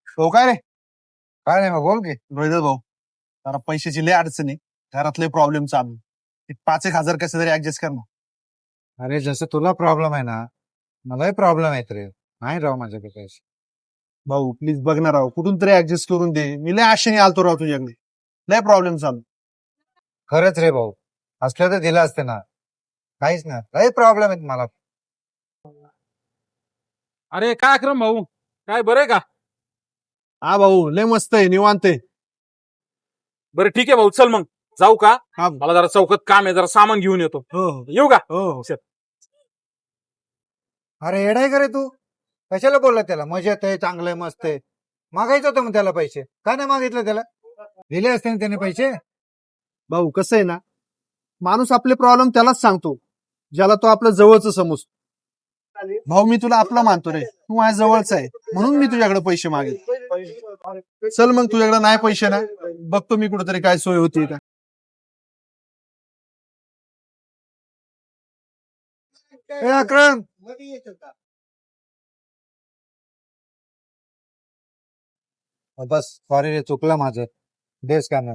हो काय रे? काय नाही मग बोल की. रोहिदास भाऊ, जरा पैशाची लय अडचण आहे. घरातले प्रॉब्लेम चालू. 5-1 हजार कसं तरी ऍडजस्ट कर ना. अरे जसं तुला प्रॉब्लेम आहे ना, मलाही प्रॉब्लेम आहेत रे. नाही राव माझ्याकडे पैसे. भाऊ प्लीज बघ ना राव, कुठून तरी ऍडजस्ट करून दे. मी लय आशेने आलतो राव तुझ्याकडे. लय प्रॉब्लेम चालू. खरंच रे भाऊ, असलं तर दिलं असतं ना. काहीच ना, काही प्रॉब्लेम आहेत मला. अरे काय अक्रम भाऊ, काय बरं आहे का? हा भाऊ, लय मस्त आहे, निवांत आहे. बरं ठीक आहे भाऊ, चल मग जाऊ का? हा. मला जरा चौकात काम आहे, जरा सामान घेऊन येतो. हो हो येऊ का? हो. अरे येडाय का रे तू? कशाला बोलला त्याला मजेत आहे, चांगलं आहे, मस्त आहे. मागायचं होतं मग त्याला पैसे, का नाही मागितलं त्याला? दिले असते ना त्याने पैसे. भाऊ कसं आहे ना, माणूस आपले प्रॉब्लेम त्यालाच सांगतो ज्याला तो आपल्या जवळच समजतो. भाऊ मी तुला आपला मानतो रे, तू माझ्या जवळचा आहे म्हणून मी तुझ्याकडे पैसे मागितले. चल मग, तुझ्याकडे नाही पैसे ना, बघतो मी कुठेतरी काय सोय होती का. ए अक्रम, बस सॉरी रे, चुकलं माझं. देस का ना